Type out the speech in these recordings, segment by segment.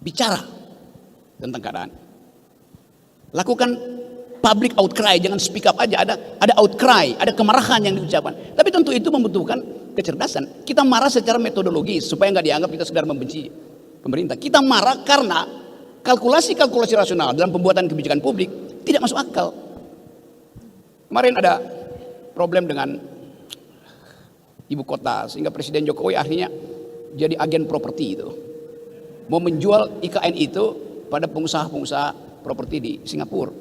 bicara tentang keadaan. Lakukan public outcry, jangan speak up aja. Ada outcry, ada kemarahan yang diucapkan. Tapi tentu itu membutuhkan kecerdasan. Kita marah secara metodologis supaya nggak dianggap kita sekedar membenci pemerintah. Kita marah karena kalkulasi rasional dalam pembuatan kebijakan publik tidak masuk akal. Kemarin ada problem dengan ibu kota sehingga Presiden Jokowi akhirnya jadi agen properti itu. Mau menjual IKN itu pada pengusaha-pengusaha properti di Singapura.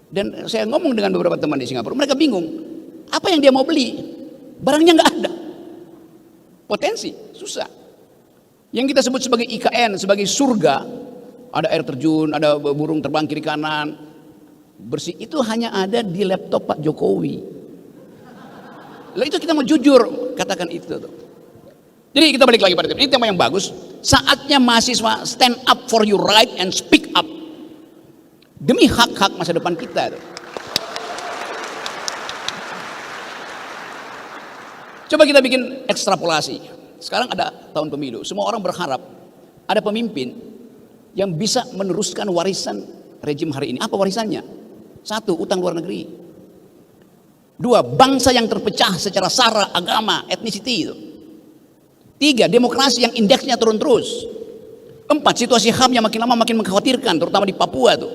Dan saya ngomong dengan beberapa teman di Singapura, mereka bingung. Apa yang dia mau beli? Barangnya nggak ada. Potensi, susah. Yang kita sebut sebagai IKN, sebagai surga, ada air terjun, ada burung terbang kiri kanan, bersih, itu hanya ada di laptop Pak Jokowi. Lalu itu kita mau jujur katakan itu tuh. Jadi kita balik lagi pada tema. Ini tema yang bagus. Saatnya mahasiswa stand up for your right and speak up demi hak-hak masa depan kita tuh. Coba kita bikin ekstrapolasi. Sekarang ada tahun pemilu. Semua orang berharap ada pemimpin yang bisa meneruskan warisan rejim hari ini. Apa warisannya? 1, utang luar negeri. 2, bangsa yang terpecah secara sara, agama, etnisiti itu. 3, demokrasi yang indeksnya turun terus. 4, situasi HAM yang makin lama makin mengkhawatirkan, terutama di Papua tuh.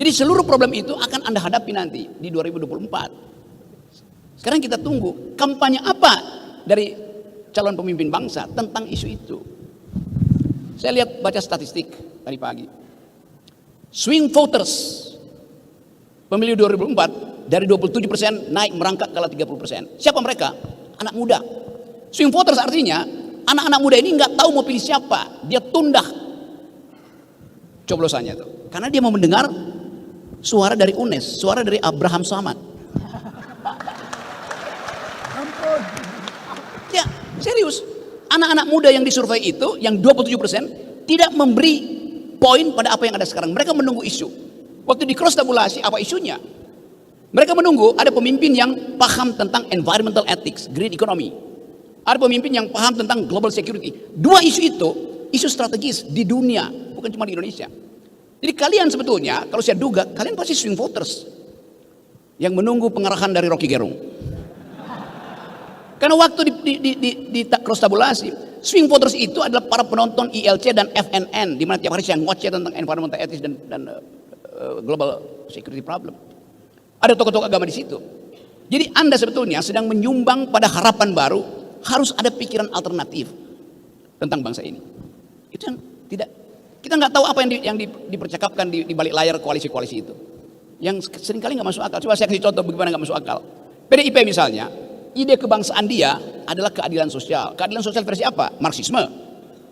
Jadi seluruh problem itu akan Anda hadapi nanti di 2024. Sekarang kita tunggu kampanye apa dari calon pemimpin bangsa tentang isu itu. Saya lihat baca statistik tadi pagi. Swing voters pemilu 2004 dari 27% naik merangkak ke 30%. Siapa mereka? Anak muda. Swing voters artinya anak-anak muda ini nggak tahu mau pilih siapa. Dia tunda coblosannya tuh. Karena dia mau mendengar suara dari UNES, suara dari Abraham Samad. Ya, serius. Anak-anak muda yang disurvei itu, yang 27% tidak memberi poin pada apa yang ada sekarang. Mereka menunggu isu. Waktu di cross tabulasi, apa isunya? Mereka menunggu ada pemimpin yang paham tentang environmental ethics, green economy. Ada pemimpin yang paham tentang global security. 2 isu itu, isu strategis di dunia, bukan cuma di Indonesia. Jadi kalian sebetulnya, kalau saya duga, kalian pasti swing voters yang menunggu pengarahan dari Rocky Gerung. Karena waktu di cross tabulasi, swing voters itu adalah para penonton ILC dan FNN, di mana tiap hari saya ngoceh tentang environmental ethics dan global security problem. Ada tokoh-tokoh agama di situ. Jadi Anda sebetulnya sedang menyumbang pada harapan baru, harus ada pikiran alternatif tentang bangsa ini. Itu yang tidak, kita nggak tahu apa yang dipercakapkan di balik layar koalisi-koalisi itu. Yang seringkali nggak masuk akal. Coba saya kasih contoh bagaimana nggak masuk akal. PDIP misalnya, ide kebangsaan dia adalah keadilan sosial. Keadilan sosial versi apa? Marxisme,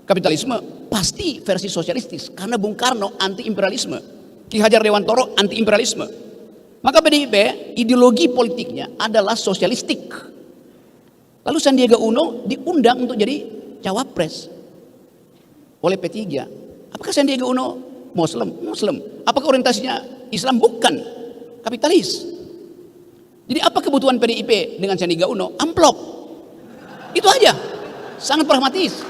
kapitalisme, pasti versi sosialistis. Karena Bung Karno anti imperialisme, Ki Hajar Dewantoro anti imperialisme. Maka PDIP ideologi politiknya adalah sosialistik. Lalu Sandiaga Uno diundang untuk jadi cawapres oleh P3. Apakah Sandiaga Uno Muslim? Muslim. Apakah orientasinya Islam? Bukan. Kapitalis. Jadi apa kebutuhan PDIP dengan Sandiaga Uno? Amplop. Itu aja. Sangat pragmatis.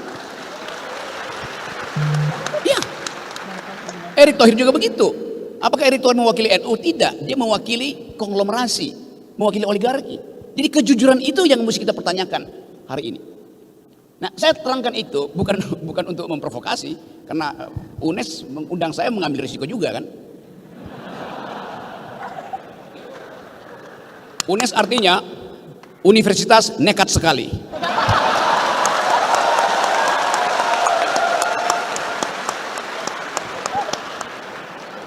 Ya. Erick Thohir juga begitu. Apakah Erick Thohir mewakili NU? Tidak. Dia mewakili konglomerasi, mewakili oligarki. Jadi kejujuran itu yang mesti kita pertanyakan hari ini. Nah, saya terangkan itu bukan untuk memprovokasi, karena UNES mengundang saya mengambil risiko juga kan. UNES artinya universitas nekat sekali.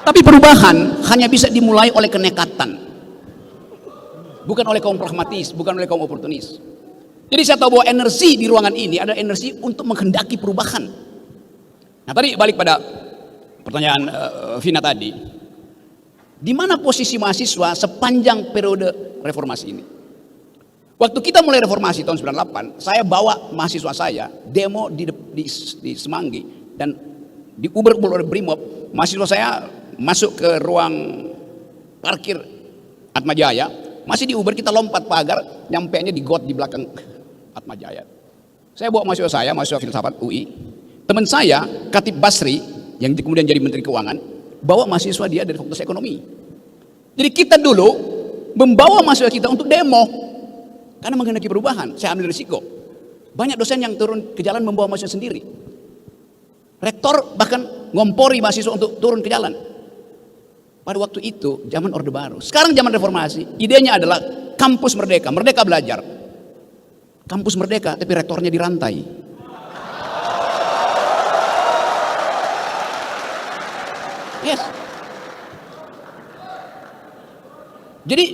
Tapi perubahan hanya bisa dimulai oleh kenekatan. Bukan oleh kaum pragmatis, bukan oleh kaum oportunis. Jadi saya tahu bahwa energi di ruangan ini adalah energi untuk menghendaki perubahan. Nah tadi balik pada pertanyaan Vina tadi. Di mana posisi mahasiswa sepanjang periode reformasi ini? Waktu kita mulai reformasi tahun 98, saya bawa mahasiswa saya demo di Semanggi dan di Uber oleh Brimob. Mahasiswa saya masuk ke ruang parkir Atmajaya. Masih di Uber kita lompat pagar, nyampenya di got di belakang Atmajaya. Saya bawa mahasiswa saya, mahasiswa filsafat UI, Teman saya, Khatib Basri, yang kemudian jadi Menteri Keuangan, bawa mahasiswa dia dari Fakultas Ekonomi. Jadi kita dulu membawa mahasiswa kita untuk demo karena menghendaki perubahan. Saya ambil risiko. Banyak dosen yang turun ke jalan membawa mahasiswa sendiri. Rektor bahkan ngompori mahasiswa untuk turun ke jalan. Pada waktu itu zaman Orde Baru. Sekarang zaman reformasi, idenya adalah kampus merdeka, merdeka belajar. Kampus merdeka, tapi rektornya dirantai. Yes. Jadi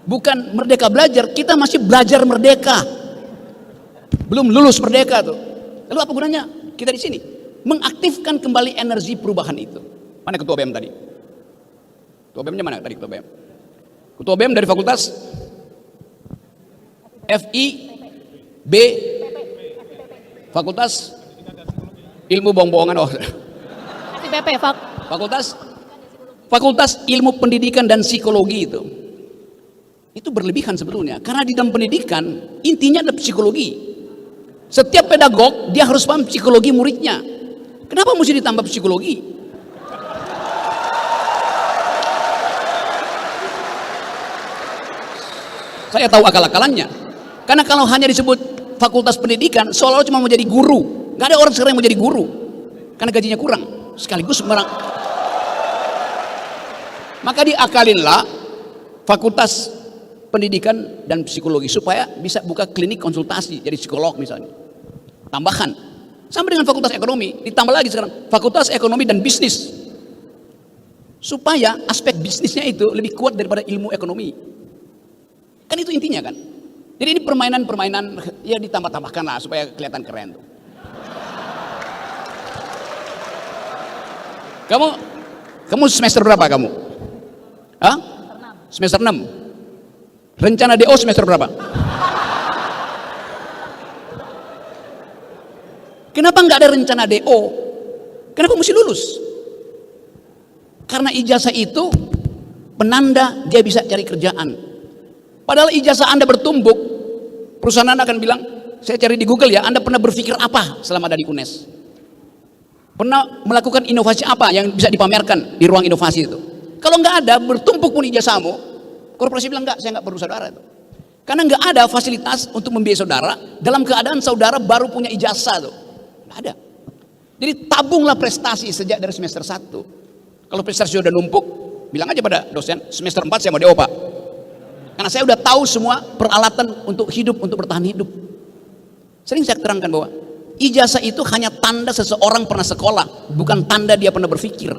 bukan merdeka belajar, kita masih belajar merdeka. Belum lulus merdeka tuh. Lalu apa gunanya kita di sini? Mengaktifkan kembali energi perubahan itu. Mana ketua BEM tadi? Ketua BEM-nya mana tadi ketua BEM? Ketua BEM dari fakultas FIB, Fakultas Ilmu Bohong-bohongan. Oh. Fakultas Ilmu Pendidikan dan Psikologi itu. Itu berlebihan sebetulnya. Karena di dalam pendidikan intinya adalah psikologi. Setiap pedagog dia harus paham psikologi muridnya. Kenapa mesti ditambah psikologi? Saya tahu akal-akalannya. Karena kalau hanya disebut fakultas pendidikan, seolah-olah cuma mau jadi guru. Gak ada orang sekarang yang mau jadi guru. Karena gajinya kurang. Sekaligus maka diakalinlah fakultas pendidikan dan psikologi supaya bisa buka klinik konsultasi jadi psikolog misalnya. Tambahan. Sama dengan fakultas ekonomi, ditambah lagi sekarang fakultas ekonomi dan bisnis. Supaya aspek bisnisnya itu lebih kuat daripada ilmu ekonomi. Kan itu intinya kan. Jadi ini permainan-permainan ya ditambah-tambahkan lah supaya kelihatan keren tuh. Kamu semester berapa kamu? Hah? Semester 6. Rencana DO semester berapa? Kenapa nggak ada rencana DO? Kenapa mesti lulus? Karena ijazah itu penanda dia bisa cari kerjaan. Padahal ijazah Anda bertumbuk, perusahaan Anda akan bilang, saya cari di Google ya, Anda pernah berpikir apa selama ada di UNES? Pernah melakukan inovasi apa yang bisa dipamerkan di ruang inovasi itu? Kalau nggak ada, bertumpuk pun ijazahmu, korporasi bilang nggak, saya nggak perlu saudara itu. Karena nggak ada fasilitas untuk membiayai saudara, dalam keadaan saudara baru punya ijazah tuh. Nggak ada. Jadi tabunglah prestasi sejak dari semester 1. Kalau prestasi sudah numpuk, bilang aja pada dosen, semester 4 saya mau DO Pak. Karena saya udah tahu semua peralatan untuk hidup, untuk bertahan hidup. Sering saya terangkan bahwa ijazah itu hanya tanda seseorang pernah sekolah, bukan tanda dia pernah berpikir.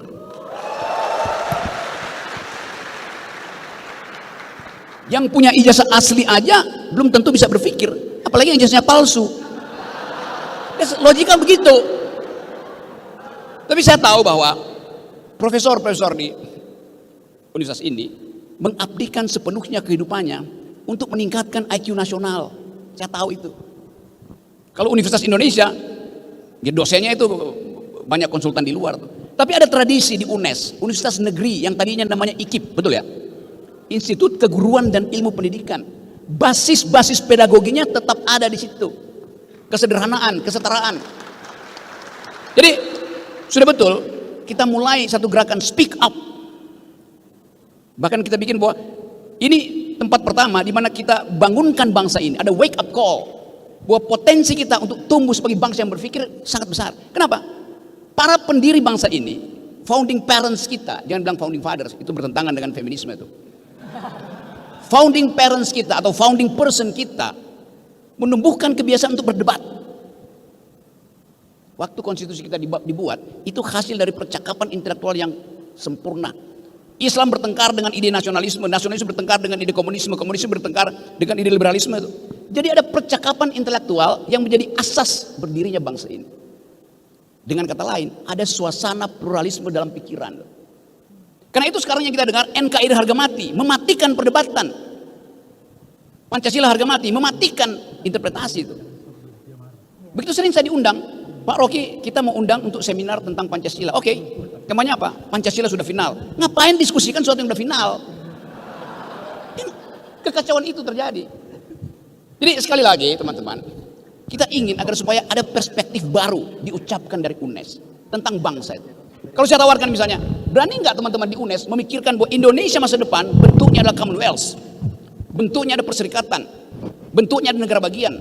Yang punya ijazah asli aja belum tentu bisa berpikir, apalagi yang ijazahnya palsu. Logika begitu. Tapi saya tahu bahwa profesor-profesor di universitas ini mengabdikan sepenuhnya kehidupannya untuk meningkatkan IQ nasional. Saya tahu itu. Kalau Universitas Indonesia, ya dosennya itu banyak konsultan di luar. Tapi ada tradisi di UNES, Universitas Negeri yang tadinya namanya IKIP, betul ya? Institut Keguruan dan Ilmu Pendidikan. Basis-basis pedagoginya tetap ada di situ. Kesederhanaan, kesetaraan. Jadi sudah betul, kita mulai satu gerakan speak up. Bahkan kita bikin bahwa ini tempat pertama di mana kita bangunkan bangsa ini. Ada wake up call. Bahwa potensi kita untuk tumbuh sebagai bangsa yang berpikir sangat besar. Kenapa? Para pendiri bangsa ini, founding parents kita, jangan bilang founding fathers, itu bertentangan dengan feminisme itu. Founding parents kita atau founding person kita menumbuhkan kebiasaan untuk berdebat. Waktu konstitusi kita dibuat, itu hasil dari percakapan intelektual yang sempurna. Islam bertengkar dengan ide nasionalisme, nasionalisme bertengkar dengan ide komunisme, komunisme bertengkar dengan ide liberalisme. Jadi ada percakapan intelektual yang menjadi asas berdirinya bangsa ini. Dengan kata lain, ada suasana pluralisme dalam pikiran. Karena itu sekarang yang kita dengar NKRI harga mati, mematikan perdebatan. Pancasila harga mati, mematikan interpretasi itu. Begitu sering saya diundang, Pak Rocky, kita mau undang untuk seminar tentang Pancasila. Oke, temanya apa? Pancasila sudah final. Ngapain diskusikan sesuatu yang sudah final? Kekacauan itu terjadi. Jadi sekali lagi teman-teman, Kita ingin agar supaya ada perspektif baru diucapkan dari UNES tentang bangsa itu. Kalau saya tawarkan misalnya, berani nggak teman-teman di UNES memikirkan bahwa Indonesia masa depan bentuknya adalah Commonwealth, bentuknya ada perserikatan, bentuknya ada negara bagian.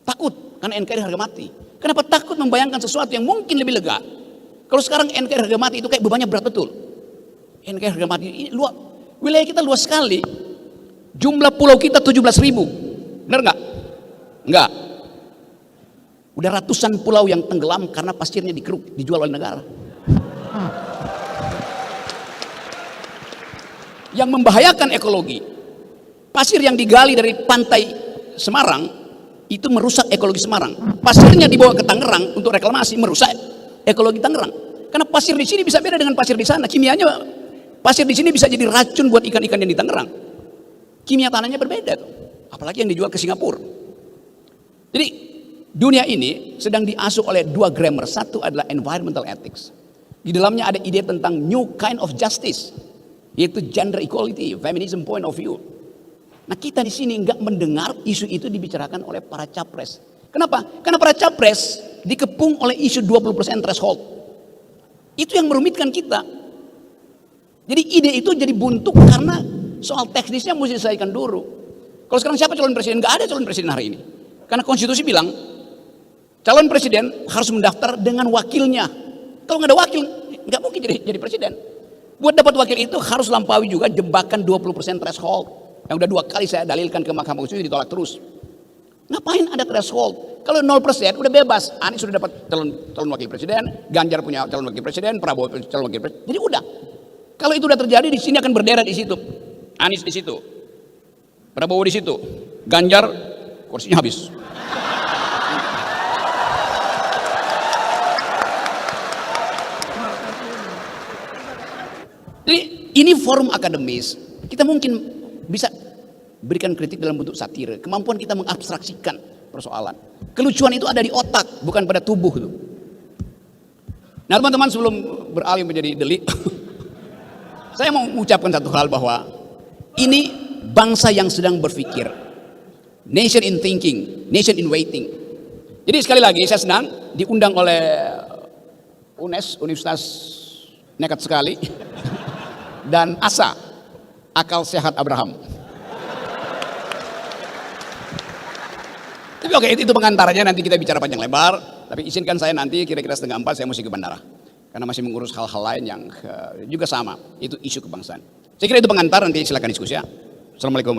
Takut karena NKRI harga mati. Kenapa takut membayangkan sesuatu yang mungkin lebih lega? Kalau sekarang NKRI harga mati itu kayak bebannya berat betul. NKRI harga mati ini luas, wilayah kita luas sekali. Jumlah pulau kita 17.000, benar nggak? Enggak. Udah ratusan pulau yang tenggelam karena pasirnya dikeruk, dijual oleh negara. Yang membahayakan ekologi, pasir yang digali dari pantai Semarang itu merusak ekologi Semarang. Pasirnya dibawa ke Tangerang untuk reklamasi, merusak ekologi Tangerang. Karena pasir di sini bisa beda dengan pasir di sana. Kimianya pasir di sini bisa jadi racun buat ikan-ikan yang di Tangerang. Kimia tanahnya berbeda tuh. Apalagi yang dijual ke Singapura. Jadi dunia ini sedang diasuh oleh dua grammar. Satu adalah environmental ethics. Di dalamnya ada ide tentang new kind of justice, yaitu gender equality, feminism point of view. Nah, kita di sini nggak mendengar isu itu dibicarakan oleh para capres. Kenapa? Karena para capres dikepung oleh isu 20% threshold. Itu yang merumitkan kita. Jadi ide itu jadi buntu karena soal teknisnya mesti diselesaikan dulu. Kalau sekarang siapa calon presiden? Nggak ada calon presiden hari ini. Karena konstitusi bilang calon presiden harus mendaftar dengan wakilnya. Kalau nggak ada wakil, nggak mungkin jadi presiden. Buat dapat wakil itu harus lampaui juga jebakan 20% threshold. Yang udah 2 kali saya dalilkan ke Mahkamah Konstitusi ditolak terus. Ngapain ada threshold? Kalau 0% udah bebas. Anies sudah dapat calon wakil presiden, Ganjar punya calon wakil presiden, Prabowo calon wakil presiden. Jadi udah. Kalau itu udah terjadi, di sini akan berderet di situ. Anies di situ, Prabowo di situ, Ganjar kursinya habis. Jadi ini forum akademis. Kita mungkin bisa berikan kritik dalam bentuk satire. Kemampuan kita mengabstraksikan persoalan. Kelucuan itu ada di otak, bukan pada tubuh itu. Nah teman-teman, sebelum beralih menjadi delik, saya mau mengucapkan satu hal bahwa ini bangsa yang sedang berpikir. Nation in thinking, nation in waiting. Jadi sekali lagi saya senang diundang oleh UNES, Universitas Nekat Sekali, dan ASA, Akal Sehat Abraham. Tapi oke, itu pengantarnya, nanti kita bicara panjang lebar. Tapi izinkan saya nanti kira-kira 3:30 saya mesti ke bandara. Karena masih mengurus hal-hal lain yang juga sama, itu isu kebangsaan. Saya kira itu pengantar, nanti silakan diskusi ya. Assalamualaikum warahmatullahi wabarakatuh.